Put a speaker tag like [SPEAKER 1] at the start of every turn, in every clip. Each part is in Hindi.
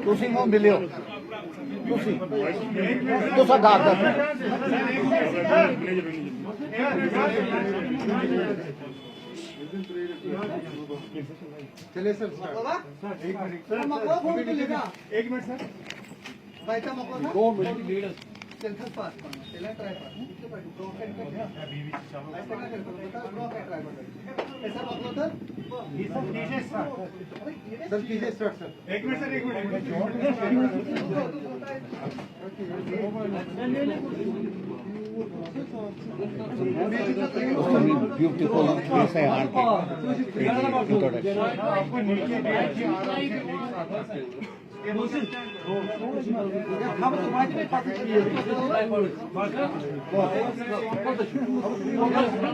[SPEAKER 1] ਤੁਸੀਂ ਨੂੰ ਮਿਲਿਓ ਤੁਸੀਂ ਗਾਰ ਦਾ
[SPEAKER 2] चलिए सर एक मिनट सर भाई का मौका 2 मिनट लीडर चल सर पास चला ट्राई पास ऐसा क्या करते हो बता ड्रॉ का ट्राई करो ऐसा मतलब सर कीजिए स्टार्ट सर एक मिनट
[SPEAKER 1] ब्यूटीफुल प्लेस है यहाँ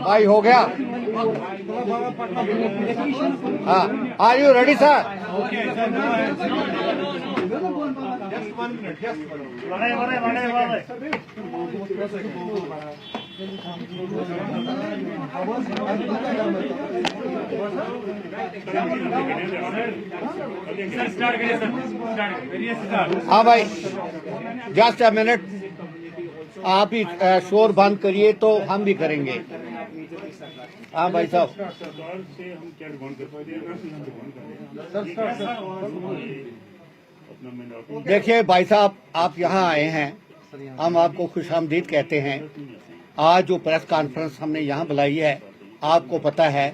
[SPEAKER 1] भाई हो गया हाँ आर यू रेडी सर हाँ भाई जस्ट अ मिनट आप ही शोर बंद करिए तो हम भी करेंगे। हाँ भाई साहब
[SPEAKER 3] सरकार से हम क्या डिमांड कर पाते हैं
[SPEAKER 1] देखिए भाई साहब आप यहाँ आए हैं हम आपको खुशामदीद कहते हैं। आज जो प्रेस कॉन्फ्रेंस हमने यहाँ बुलाई है आपको पता है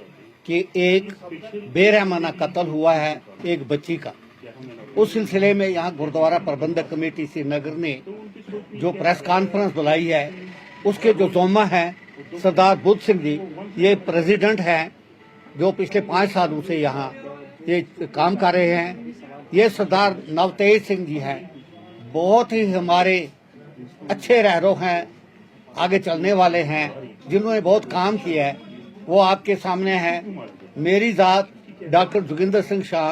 [SPEAKER 1] कि एक बेरहमाना कत्ल हुआ है एक बच्ची का। उस सिलसिले में यहाँ गुरुद्वारा प्रबंधक कमेटी श्रीनगर ने जो प्रेस कॉन्फ्रेंस बुलाई है उसके जो ज़ोमा हैं सरदार बुद्ध सिंह जी ये प्रेसिडेंट हैं जो पिछले 5 सालों से यहाँ ये काम कर रहे हैं। ये सरदार नवतेज सिंह जी हैं बहुत ही हमारे अच्छे रहरो हैं आगे चलने वाले हैं जिन्होंने बहुत काम किया है वो आपके सामने है। मेरी जात डॉक्टर जोगिंदर सिंह शाह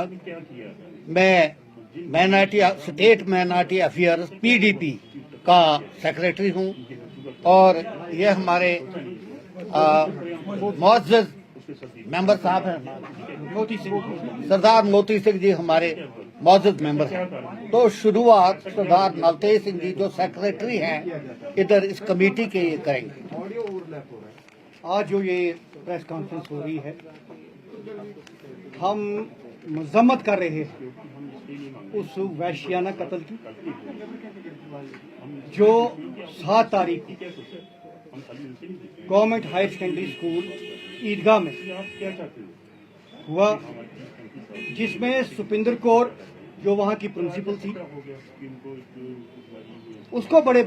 [SPEAKER 1] मैं स्टेट माइनॉरिटी अफेयर्स PDP का सेक्रेटरी हूँ और ये हमारे मुअज़्ज़ज़ मेंबर साहब हैं सरदार मोती सिंह जी हमारे मुअज़्ज़ज़ मेंबर हैं। तो शुरुआत सरदार नवतेज सिंह जी जो सेक्रेटरी हैं इधर इस कमेटी के ये करेंगे।
[SPEAKER 2] आज जो ये प्रेस कॉन्फ्रेंस हो रही है हम मजम्मत कर रहे हैं उस वहशियाना कत्ल की जो 7 तारीख गवर्नमेंट हायर सेकेंडरी स्कूल ईदगाह में हुआ जिसमें सुपिंदर कौर जो वहाँ की प्रिंसिपल थी उसको बड़े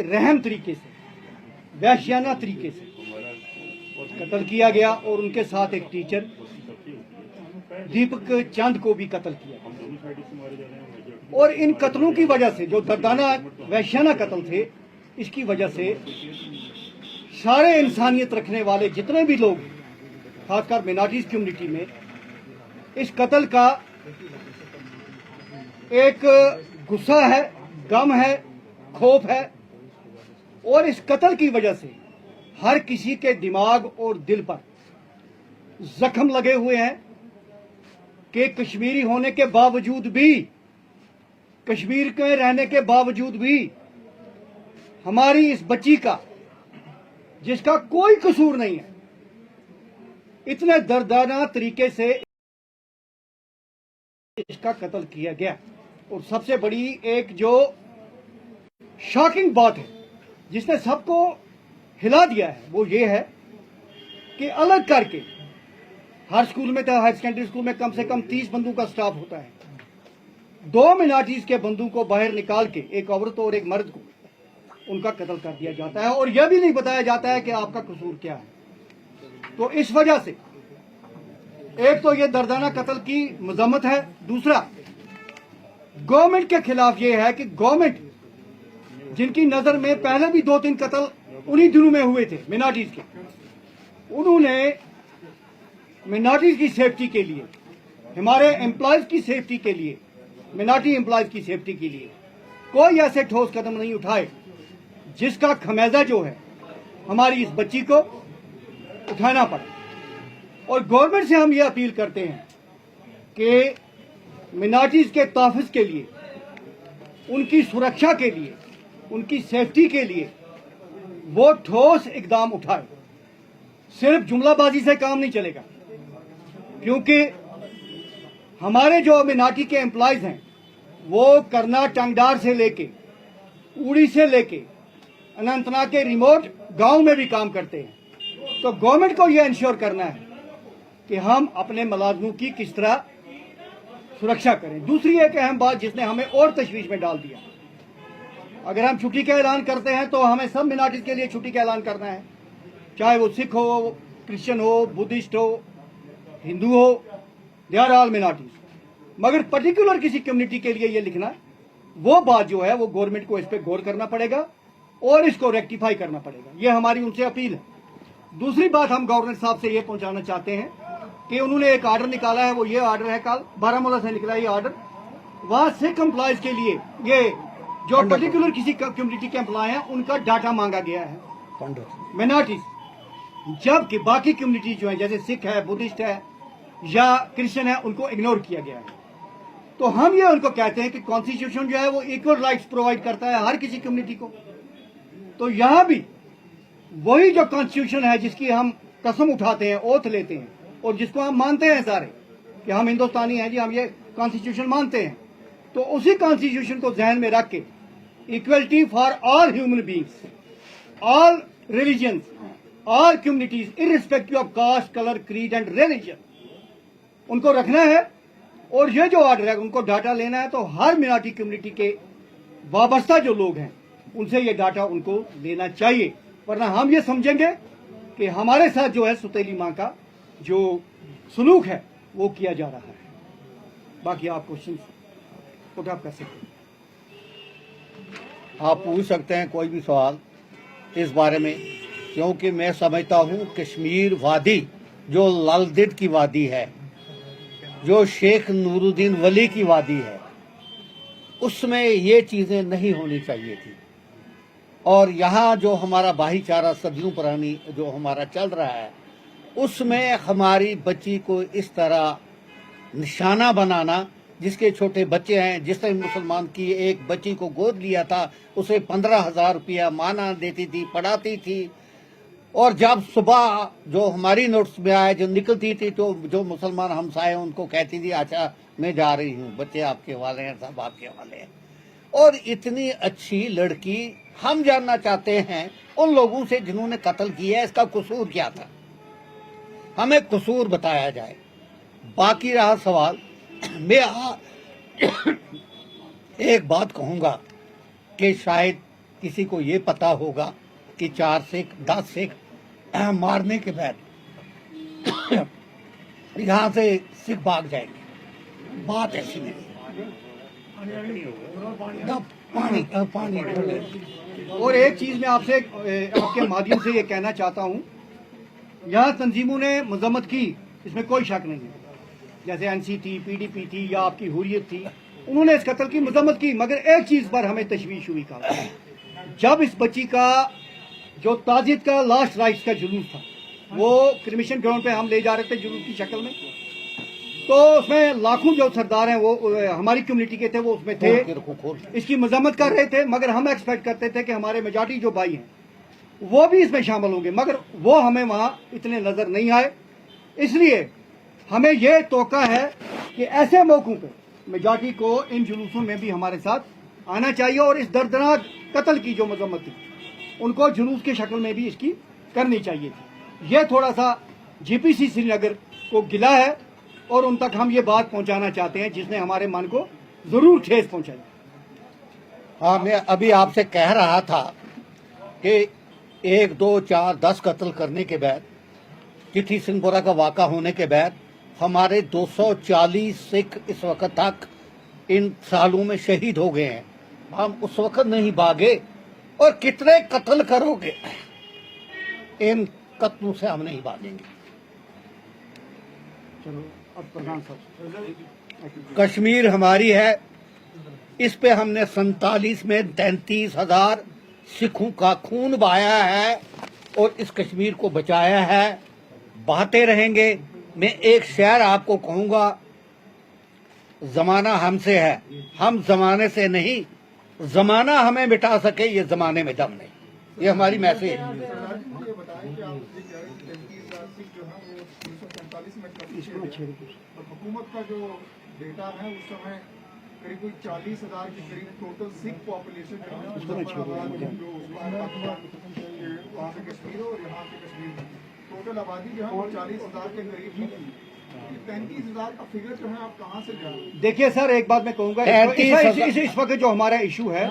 [SPEAKER 2] रहम तरीके से वहशियाना तरीके से कत्ल किया गया और उनके साथ एक टीचर दीपक चंद को भी कत्ल किया। और इन कत्लों की वजह से जो दर्दाना वहशियाना कत्ल थे इसकी वजह से सारे इंसानियत रखने वाले जितने भी लोग खासकर माइनॉरिटीज कम्युनिटी में इस कत्ल का एक गुस्सा है गम है खौफ है और इस कत्ल की वजह से हर किसी के दिमाग और दिल पर जख्म लगे हुए हैं कि कश्मीरी होने के बावजूद भी कश्मीर के रहने के बावजूद भी हमारी इस बच्ची का जिसका कोई कसूर नहीं है इतने दर्दाना तरीके से इसका कत्ल किया गया। और सबसे बड़ी एक जो शॉकिंग बात है जिसने सबको हिला दिया है वो ये है कि अलग करके हर स्कूल में तो हायर सेकेंडरी स्कूल में कम से कम 30 बंदूक का स्टाफ होता है। 2 मिनाटीज के बंदूक को बाहर निकाल के एक औरत और एक मर्द को उनका कत्ल कर दिया जाता है और यह भी नहीं बताया जाता है कि आपका कसूर क्या है। तो इस वजह से एक तो ये दर्दाना कत्ल की मजम्मत है। दूसरा गवर्नमेंट के खिलाफ ये है कि गवर्नमेंट जिनकी नजर में पहले भी 2-3 कत्ल उन्हीं दिनों में हुए थे मिनाटीज के उन्होंने मिनाटीज की सेफ्टी के लिए हमारे एम्प्लॉयज की सेफ्टी के लिए मिनाटी एम्प्लॉयज की सेफ्टी के लिए कोई ऐसे ठोस कदम नहीं उठाए जिसका खमेजा जो है हमारी इस बच्ची को उठाना पड़ा। और गवर्नमेंट से हम ये अपील करते हैं कि मिनॉरिटीज के तहफ़्फ़ुज़ के लिए, उनकी सुरक्षा के लिए, उनकी सेफ्टी के लिए वो ठोस इकदाम उठाए। सिर्फ जुमलाबाजी से काम नहीं चलेगा, क्योंकि हमारे जो मिनाटी के एम्प्लॉयज हैं वो करना टंगडार से लेके, उड़ी से लेके अनंतनाग के रिमोट गांव में भी काम करते हैं। तो गवर्नमेंट को यह इंश्योर करना है कि हम अपने मुलाजमों की किस तरह सुरक्षा करें। दूसरी एक अहम बात जिसने हमें और तशवीश में डाल दिया, अगर हम छुट्टी का ऐलान करते हैं तो हमें सब मिनाटीज के लिए छुट्टी का ऐलान करना है, चाहे वो सिख हो, क्रिश्चियन हो, बुद्धिस्ट हो, हिंदू हो, दे आर ऑल मिनाटीज। मगर पर्टिकुलर किसी कम्युनिटी के लिए ये लिखना, वो बात जो है वो गवर्नमेंट को इस पर गौर करना पड़ेगा और इसको रेक्टिफाई करना पड़ेगा। ये हमारी उनसे अपील है। दूसरी बात हम गवर्नर साहब से ये पहुंचाना चाहते हैं कि उन्होंने एक आर्डर निकाला है, वो ये आर्डर है, कल बारामूला से निकला ये आर्डर, वहां सिख एम्प्लॉयज के लिए ये जो पर्टिकुलर किसी कम्युनिटी के एम्प्लॉय हैं उनका डाटा मांगा गया है मिनॉरिटीज, जबकि बाकी कम्युनिटी जो है जैसे सिख है, बुद्धिस्ट है या क्रिश्चियन है, उनको इग्नोर किया गया है। तो हम ये उनको कहते हैं कि कॉन्स्टिट्यूशन जो है वो इक्वल राइट्स प्रोवाइड करता है हर किसी कम्युनिटी को। तो यहां भी वही जो कॉन्स्टिट्यूशन है जिसकी हम कसम उठाते हैं, ओथ लेते हैं और जिसको हम मानते हैं सारे कि हम हिंदुस्तानी हैं जी, हम ये कॉन्स्टिट्यूशन मानते हैं, तो उसी कॉन्स्टिट्यूशन को ध्यान में रख के equality for all human beings, all religion, all communities irrespective of caste, colour, creed and religion, उनको रखना है। और ये जो ऑर्डर है उनको डाटा लेना है, तो हर मिनॉरिटी कम्युनिटी के वाबस्ता जो लोग हैं उनसे ये डाटा उनको लेना चाहिए, वरना हम ये समझेंगे कि हमारे साथ जो है सुतेली माँ का जो सलूक है वो किया जा रहा है। बाकी आप क्वेश्चन पुट अप कर सकते हैं,
[SPEAKER 1] आप पूछ सकते हैं कोई भी सवाल इस बारे में, क्योंकि मैं समझता हूँ कश्मीर वादी जो लालदिड की वादी है, जो शेख नूरुद्दीन वली की वादी है, उसमें ये चीज़ें नहीं होनी चाहिए थी। और यहाँ जो हमारा भाईचारा सदियों पुरानी जो हमारा चल रहा है, उसमें हमारी बच्ची को इस तरह निशाना बनाना, जिसके छोटे बच्चे हैं, जिसने मुसलमान की एक बच्ची को गोद लिया था, उसे 15,000 रुपया माना देती थी, पढ़ाती थी, और जब सुबह जो हमारी नोट्स में आए जो निकलती थी तो जो मुसलमान हमसाए उनको कहती थी अच्छा मैं जा रही हूँ, बच्चे आपके वाले हैं, सब आपके वाले हैं। और इतनी अच्छी लड़की, हम जानना चाहते हैं उन लोगों से जिन्होंने कत्ल किया है, इसका कसूर क्या था, हमें कसूर बताया जाए। बाकी रहा सवाल, मैं एक बात कहूँगा कि शायद किसी को ये पता होगा कि 4 सिख 10 सिख मारने के बाद यहाँ से सिख भाग जाएंगे, बात ऐसी नहीं। पानी
[SPEAKER 2] और एक चीज मैं आपसे आपके माध्यम से ये कहना चाहता हूँ, यहाँ तंजीमों ने मजम्मत की, इसमें कोई शक नहीं है, जैसे एनसी थी, पीडीपी थी या आपकी हुर्रियत थी, उन्होंने इस कत्ल की मजम्मत की। मगर एक चीज पर हमें तशवीश हुई का, जब इस बच्ची का जो ताजियत का लास्ट राइट्स का जुलूस था, वो क्रिमिशन ग्राउंड पे हम ले जा रहे थे जुलूस की शक्ल में, तो उसमें लाखों जो सरदार हैं वो हमारी कम्युनिटी के थे, वो उसमें थे, इसकी मजम्मत कर रहे थे। मगर हम एक्सपेक्ट करते थे कि हमारे मेजॉरिटी जो भाई हैं वो भी इसमें शामिल होंगे, मगर वो हमें वहाँ इतने नजर नहीं आए। इसलिए हमें ये तोका है कि ऐसे मौकों पे मेजॉरिटी को इन जुलूसों में भी हमारे साथ आना चाहिए और इस दर्दनाक कत्ल की जो मजम्मत थी उनको जुलूस की शक्ल में भी इसकी करनी चाहिए थी। ये थोड़ा सा जीपीसी श्रीनगर को गिला है और उन तक हम ये बात पहुंचाना चाहते हैं जिसने हमारे मन को जरूर ठेस पहुंचाई।
[SPEAKER 1] हाँ, मैं अभी आपसे कह रहा था कि 1, 2, 4, 10 कत्ल करने के बाद, चिट्ठी सिंहपुरा का वाक़ा होने के बाद हमारे 240 सिख इस वक्त तक इन सालों में शहीद हो गए हैं। हम उस वक्त नहीं भागे, और कितने कत्ल करोगे, इन कत्लों से हम नहीं भागेंगे।
[SPEAKER 2] चलो अब प्रधान साहब,
[SPEAKER 1] कश्मीर हमारी है, इस पे हमने 47 में 33,000 सिखों का खून बहाया है और इस कश्मीर को बचाया है। बहाते रहेंगे। मैं एक शेर आपको कहूंगा, जमाना हमसे है, हम जमाने से नहीं, जमाना हमें मिटा सके ये जमाने में दम नहीं। ये हमारी मैसेज है।
[SPEAKER 4] सरदार जी मुझे ये बताएं कि आप ये कह रहे हैं कि 35,000 सिख जो है वो 1945 में कब्जे थे और हुकूमत का जो डेटा है उस समय करीब कोई 40,000 के करीब टोटल सिख पॉपुलेशन जो है मुजफ्फराबाद जो वहाँ से कश्मीर और यहाँ से कश्मीर टोटल आबादी जो है वो 40,000 के करीब थी। 35,000 का फिगर जो है आप कहाँ से ले आए?
[SPEAKER 2] देखिए सर, एक बात मैं कहूंगा,
[SPEAKER 1] 35,000
[SPEAKER 2] इस वक्त जो हमारा इशू है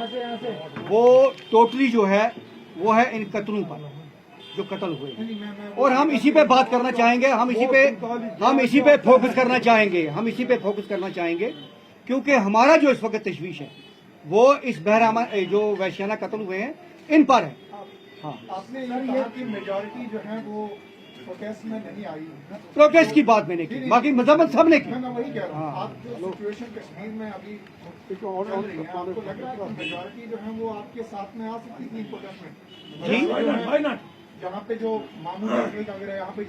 [SPEAKER 2] वो टोटली जो है वो है इन कत्लों पर जो कत्ल हुए हैं। और हम इसी पे बात करना चाहेंगे, हम इसी पे फोकस करना चाहेंगे, हम इसी पे फोकस करना चाहेंगे, क्योंकि हमारा जो इस वक्त तशवीश है वो इस बहरामा जो वैश्याना कत्ल हुए हैं इन पर है। हाँ,
[SPEAKER 4] आपने ये कहा कि मेजॉरिटी जो है वो प्रोटेस्ट में नहीं आई।
[SPEAKER 2] प्रोटेस्ट की बात मैंने की, बाकी मजम्मत सबने की।
[SPEAKER 4] मैं वही कह रहा हूँ, आप जो सिचुएशन कश्मीर में अभी चल रही है, आपको लग रहा है कि मेजॉरिटी जो है वो आपके साथ में आ सकती थी प्रोटेस्ट में?
[SPEAKER 2] जी,
[SPEAKER 4] जहाँ पे जो मामूली अगर यहाँ पे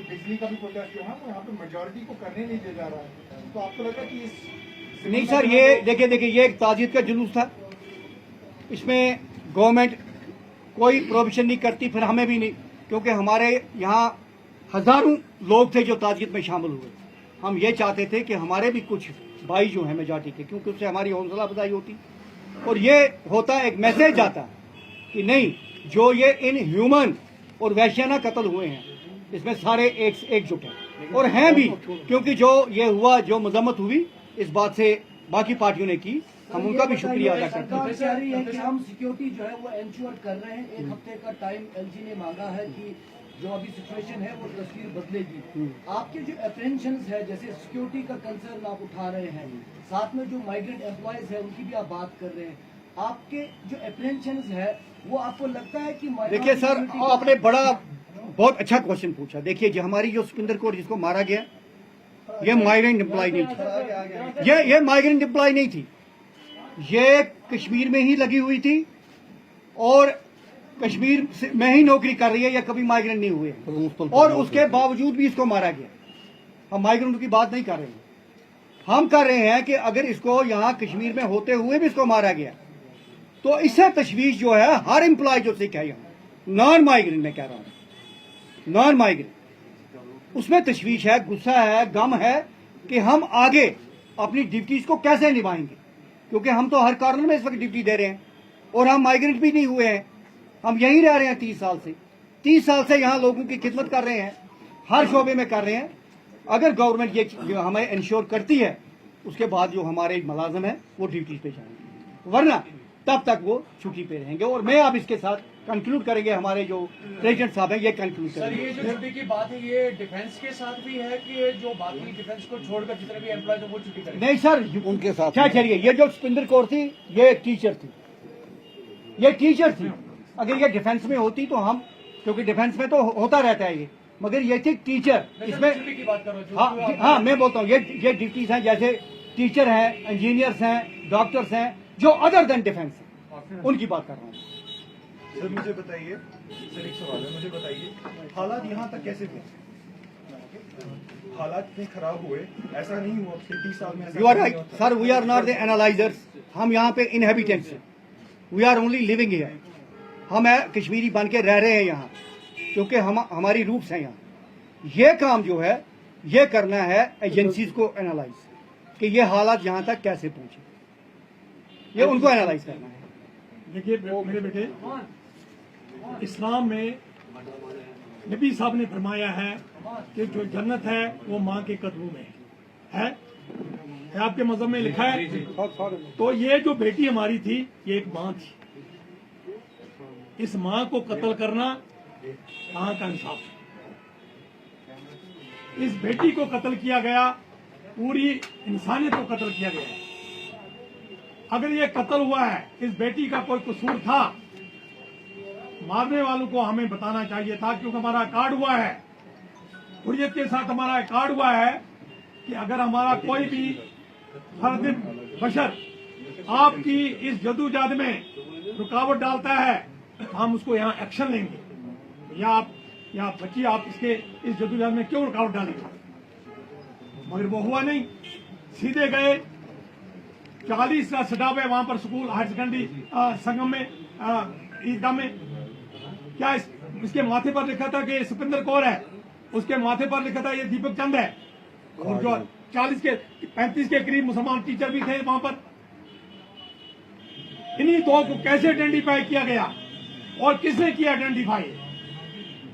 [SPEAKER 4] बिजली का भी प्रोटेस्ट जो है वो यहाँ पे मेजॉरिटी को करने नहीं दिया जा रहा है, तो आपको लग रहा है कि इस
[SPEAKER 2] नहीं सर, ये देखिए ये एक ताजियत का जुलूस था, इसमें गवर्नमेंट कोई प्रोविजन नहीं करती, फिर हमें भी नहीं, क्योंकि हमारे यहाँ हजारों लोग थे जो ताजियत में शामिल हुए। हम ये चाहते थे कि हमारे भी कुछ भाई जो हैं मेजॉरिटी के, क्योंकि उससे हमारी हौसला अफजाई होती और ये होता एक मैसेज जाता कि नहीं, जो ये इन ह्यूमन और वैश्याना कत्ल हुए हैं इसमें सारे एकजुट हैं और हैं भी, क्योंकि जो ये हुआ, जो मजम्मत हुई इस बात से बाकी पार्टियों ने की, हम उनका भी शुक्रिया अदा करते हैं।
[SPEAKER 5] सरकार कह रही है कि हम सिक्योरिटी जो है वो एंश्योर कर रहे हैं। एक हफ्ते का टाइम एलजी ने मांगा है कि जो अभी सिचुएशन है वो तस्वीर बदलेगी। आपके जो अप्रेंशन है, जैसे सिक्योरिटी का कंसर्न आप उठा रहे हैं, साथ में जो माइग्रेंट एम्प्लॉयज है उनकी भी आप बात कर रहे हैं, आपके जो अप्रेंशन है वो आपको लगता है कि
[SPEAKER 2] देखिए सर, आपने बहुत अच्छा क्वेश्चन पूछा। देखिए, जो हमारी जो सुपिंदर कौर जिसको मारा गया, ये माइग्रेंट एम्प्लॉय नहीं थी, ये माइग्रेंट एम्प्लॉय नहीं थी, ये कश्मीर में ही लगी हुई थी और कश्मीर में ही नौकरी कर रही है, या कभी माइग्रेंट नहीं हुए हैं। और उसके बावजूद भी इसको मारा गया। हम माइग्रेंट की बात नहीं कर रहे हैं, हम कर रहे हैं कि अगर इसको यहाँ कश्मीर में होते हुए भी इसको मारा गया तो इससे तशवीश जो है हर एम्प्लॉय जो सिख है यहाँ, नॉन माइग्रेंट में कह रहा हूँ, नॉन माइग्रेंट, उसमें तशवीश है, गुस्सा है, गम है कि हम आगे अपनी ड्यूटीज को कैसे निभाएंगे, क्योंकि हम तो हर कॉर्नर में इस वक्त ड्यूटी दे रहे हैं और हम माइग्रेंट भी नहीं हुए हैं, हम यहीं रह रहे हैं 30 साल से यहाँ लोगों की खिदमत कर रहे हैं, हर शोबे में कर रहे हैं। अगर गवर्नमेंट ये जो हमें इंश्योर करती है, उसके बाद जो हमारे मुलाजिम है वो ड्यूटी पे जाएंगे, वरना तब तक वो छुट्टी पे रहेंगे। और मैं अब इसके साथ कंक्लूड करेंगे, हमारे जो प्रेसिडेंट साहब हैं ये कंक्लूड करेंगे।
[SPEAKER 6] सर, ये जो छुट्टी की बात है ये डिफेंस के साथ भी है कि ये जो बाकी डिफेंस को छोड़कर जितने भी एम्प्लॉयज हैं वो छुट्टी करेंगे?
[SPEAKER 2] नहीं सर,
[SPEAKER 1] उनके साथ
[SPEAKER 2] क्या चलिए, ये जो सुपिंदर कौर थी ये एक टीचर थी, ये टीचर थी। अगर ये डिफेंस में होती तो हम, क्योंकि डिफेंस में तो होता रहता है ये, मगर ये थी टीचर। इसमें
[SPEAKER 6] छुट्टी की बात करो जो
[SPEAKER 2] हाँ मैं बोलता हूँ, ये ड्यूटीज हैं, जैसे टीचर हैं, इंजीनियर्स हैं, डॉक्टर्स हैं, जो अदर देन डिफेंस हैं, उनकी बात कर रहा हूँ।
[SPEAKER 7] सर मुझे बताइए, सर एक सवाल है, मुझे बताइए हालात यहाँ तक कैसे पहुंचे? हालात इतने खराब हुए, ऐसा नहीं हुआ 30 साल में?
[SPEAKER 2] You are right sir, we are not the analysers, हम यहाँ पे इनहेबिटेंट्स हैं, we are only living here, हम कश्मीरी बन के रह रहे हैं यहाँ, क्योंकि हमारी रूट्स हैं यहाँ। ये काम जो है ये करना है एजेंसीज को एनालाइज, कि ये हालात यहाँ तक कैसे पहुंचे, ये उनको एनालाइज करना है।
[SPEAKER 3] देखिए मेरे बेटे, इस्लाम में नबी साहब ने फरमाया है कि जो जन्नत है वो माँ के कदमों में है आपके मज़हब में लिखा है। तो ये जो बेटी हमारी थी ये एक माँ थी, इस माँ को कत्ल करना कहाँ का इंसाफ है? इस बेटी को कत्ल किया गया, पूरी इंसानियत को कत्ल किया गया है। अगर ये कत्ल हुआ है, इस बेटी का कोई कसूर था, मारने वालों को हमें बताना चाहिए था, क्योंकि हमारा कार्ड हुआ है, हुर्रियत के साथ हमारा कार्ड हुआ है कि अगर हमारा कोई भी फर्द बशर आपकी इस जदोजहद में रुकावट डालता है हम उसको यहाँ एक्शन लेंगे। या आप या बच्ची आप इसके इस जदोजहद में क्यों रुकावट डालेंगे? मगर वो हुआ नहीं, सीधे गए 40 का स्टाफ है वहां पर स्कूल हायर सेकेंडरी संगम में ईदगाह में। क्या इसके माथे पर लिखा था कि सुपिंदर कौर है, उसके माथे पर लिखा था ये दीपक चंद है। और जो 35 के करीब मुसलमान टीचर भी थे वहां पर। इन्हीं दो को कैसे आइडेंटिफाई किया गया और किसने किया आइडेंटिफाई?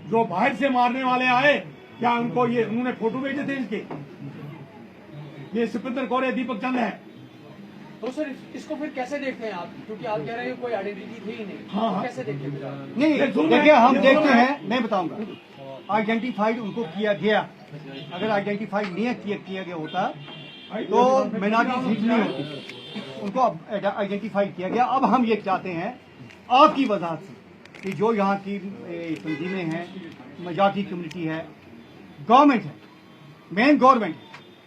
[SPEAKER 3] जो बाहर से मारने वाले आए, क्या उनको ये उन्होंने फोटो भेजे थे इसके? ये सुपिंदर कौर है, दीपक चंद है।
[SPEAKER 6] तो सर इसको फिर कैसे देखते हैं आप, क्योंकि आप कह रहे हैं कोई आइडेंटिटी थी ही नहीं।
[SPEAKER 3] हाँ,
[SPEAKER 6] तो कैसे देखते हैं?
[SPEAKER 2] नहीं देखिए, हम देखते हैं, मैं बताऊंगा, आइडेंटिफाइड उनको किया गया। अगर आइडेंटिफाइड नहीं किया गया होता तो माइनॉरिटी सीट नहीं होती, उनको आइडेंटिफाई किया गया। अब हम ये चाहते हैं आपकी वजह से कि जो यहाँ की तंजीमें हैं, मजाकी कम्युनिटी है, गवर्नमेंट है, मेन गवर्नमेंट है,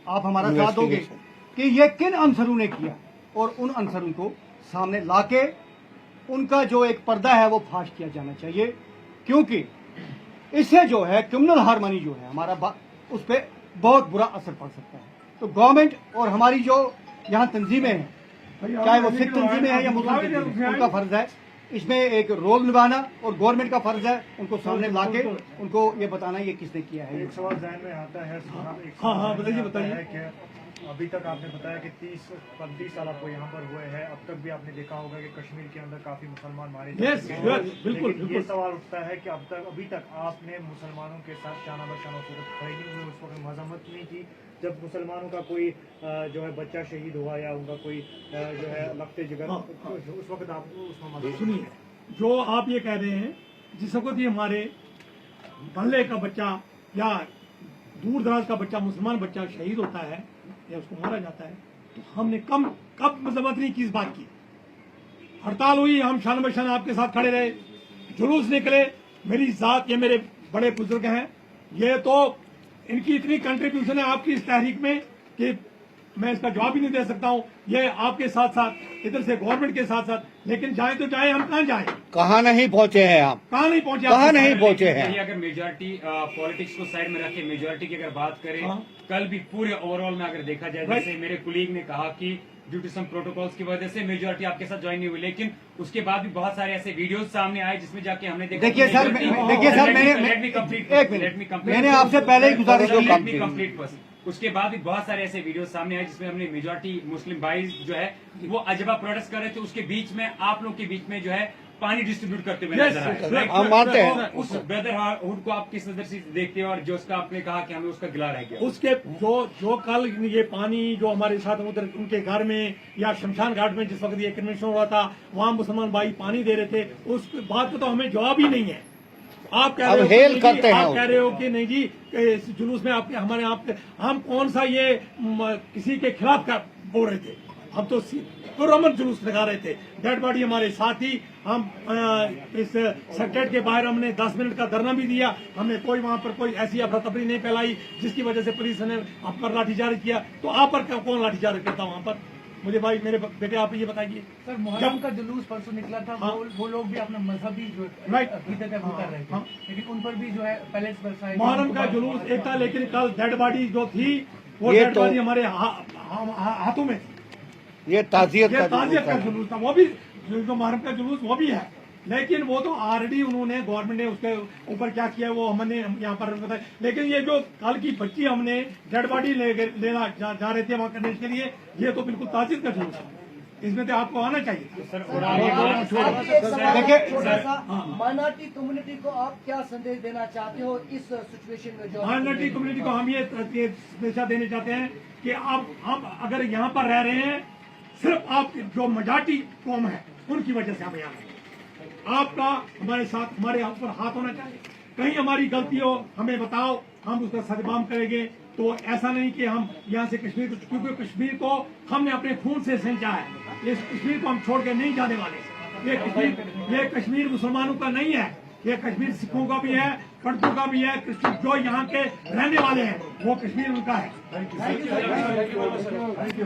[SPEAKER 2] आप हमारा साथ दोगे कि ये किन अनसरों ने किया और उन अनसरों को सामने लाके उनका जो एक पर्दा है वो फाश किया जाना चाहिए। क्योंकि इससे जो है क्रिमिनल हार्मनी जो है हमारा उस पर बहुत बुरा असर पड़ सकता है। तो गवर्नमेंट और हमारी जो यहाँ तंजीमें हैं, चाहे वो सिख तंजीमें हैं या मुस्लिम तंजीमें हैं, उनका फर्ज है इसमें एक रोल निभाना, और गवर्नमेंट का फर्ज है उनको सामने लाके उनको ये बताना ये किसने किया है।
[SPEAKER 7] एक सवाल ज़हन में आता है।
[SPEAKER 3] हाँ, बताइए।
[SPEAKER 7] कि अभी तक आपने बताया कि 30-35 साल आपको यहाँ पर हुए हैं, अब तक भी आपने देखा होगा कि कश्मीर के अंदर काफी मुसलमान मारे
[SPEAKER 3] Yes, बिल्कुल।
[SPEAKER 7] ये सवाल उठता है कि अभी तक आपने मुसलमानों के साथ शाना बशाना खड़े नहीं हुए, उस वक्त मजम्मत नहीं की जब मुसलमानों का कोई जो है बच्चा शहीद हुआ या उनका कोई जो है लखते जिगर, उस वक्त आप
[SPEAKER 3] सुनिए, जो आप ये कह रहे हैं, जिस वक्त ये हमारे बल्ले का बच्चा या दूर दराज का बच्चा, मुसलमान बच्चा शहीद होता है या उसको मारा जाता है, तो हमने कब मजम्मत नहीं की इस बात की। हड़ताल हुई, हम शान बशान आपके साथ खड़े रहे, जुलूस निकले, मेरी जात, ये मेरे बड़े बुजुर्ग हैं, ये तो इनकी इतनी कंट्रीब्यूशन है आपकी इस तहरीक में कि मैं इसका जवाब ही नहीं दे सकता हूँ। ये आपके साथ साथ इधर से गवर्नमेंट के साथ साथ, लेकिन जाए तो जाए, हम कहाँ जाए?
[SPEAKER 1] कहाँ नहीं पहुँचे हैं आप?
[SPEAKER 3] कहाँ नहीं पहुँचे?
[SPEAKER 1] कहाँ नहीं पहुँचे हैं?
[SPEAKER 8] अगर मेजोरिटी पॉलिटिक्स को साइड में रख के मेजोरिटी की अगर बात करें,
[SPEAKER 3] हाँ।
[SPEAKER 8] कल भी पूरे ओवरऑल में अगर देखा जाए, जैसे मेरे कुलीग ने कहा कि ड्यू टू सम प्रोटोकॉल्स की वजह से मेजोरिटी आपके साथ ज्वाइन नहीं हुई, लेकिन उसके बाद भी बहुत सारे ऐसे वीडियोस सामने आए जिसमें जाके हमने देखा।
[SPEAKER 2] देखिए सर, मैंने आपसे पहले ही गुजारिश
[SPEAKER 8] कंप्लीट बस। उसके बाद भी बहुत सारे ऐसे वीडियो सामने आए जिसमें हमने मेजोरिटी मुस्लिम भाई जो है वो अजबा प्रोटेस्ट कर रहे थे, उसके बीच में आप लोग के बीच में जो है पानी डिस्ट्रीब्यूट करते हुए नजर आए।
[SPEAKER 1] हम मानते हैं।
[SPEAKER 8] उस ब्रदरहुड को आप किस नजर से देखते हैं, और जो उसका आपने कहा कि हमें उसका गिला रह गया,
[SPEAKER 3] उसके जो कल ये पानी जो हमारे साथ उधर उनके घर में या शमशान घाट में जिस वक्त ये कन्वेंशन हुआ था, वहाँ मुसलमान भाई पानी दे रहे थे, उस बात का तो हमें जवाब ही नहीं है। आप कह रहे हो कि नहीं जी, इस जुलूस में आपके हमारे हम कौन सा ये किसी के खिलाफ बोल रहे थे? हम तो पुरअमन जुलूस लगा रहे थे, डेड बॉडी हमारे साथ ही। हम इस सेक्रेटरीट के बाहर हमने 10 मिनट का धरना भी दिया, हमने कोई वहाँ पर कोई ऐसी अफरा तफरी नहीं फैलाई जिसकी वजह से पुलिस ने आप पर लाठीचार्ज किया। तो आप पर कौन लाठीचार्ज करता वहाँ पर? मुझे भाई, मेरे बेटे, आप ये बताइए।
[SPEAKER 5] सर, मुहर्रम का जुलूस परसों निकला था,
[SPEAKER 3] हाँ।
[SPEAKER 5] वो लोग भी अपना मजहबी जो अकीदत है वो कर रहे थे,
[SPEAKER 3] हाँ।
[SPEAKER 5] लेकिन उन पर भी जो है पैलेट्स बरसाए।
[SPEAKER 3] मुहर्रम का जुलूस एक था, लेकिन कल डेड बॉडी जो थी वो डेड बॉडी हमारे हाथों में थी।
[SPEAKER 1] ये ताजियत
[SPEAKER 3] का जुलूस था, वो भी जो मुहर्रम का जुलूस वो भी है, लेकिन वो तो ऑलरेडी उन्होंने गवर्नमेंट ने उसके ऊपर क्या किया वो हमने यहाँ पर बताया। लेकिन ये जो कल की बच्ची हमने डेड बॉडी लेना जा रहे थे वहाँ करने के लिए, ये तो बिल्कुल ताजियत का जुलूस है, इसमें तो आपको आना चाहिए।
[SPEAKER 5] माइनॉरिटी कम्युनिटी को आप क्या संदेश देना चाहते हो इस सिचुएशन में? जो
[SPEAKER 3] माइनॉरिटी कम्युनिटी को हम ये संदेश देना चाहते हैं कि हम अगर यहाँ पर रह रहे हैं, सिर्फ आप जो मेजॉरिटी कौम है उनकी वजह से हम यहाँ हैं। आपका हमारे साथ, हमारे ऊपर हाथ होना चाहिए। कहीं हमारी गलती हो हमें बताओ, हम उसका सदबाम करेंगे। तो ऐसा नहीं कि हम यहाँ से कश्मीर को, क्योंकि कश्मीर को हमने अपने खून से सींचा है, इस कश्मीर को हम छोड़ के नहीं जाने वाले। ये कश्मीर मुसलमानों का नहीं है, ये कश्मीर सिखों का भी है, पंडितों का भी है, जो यहाँ के रहने वाले हैं वो कश्मीर उनका है। Thank you.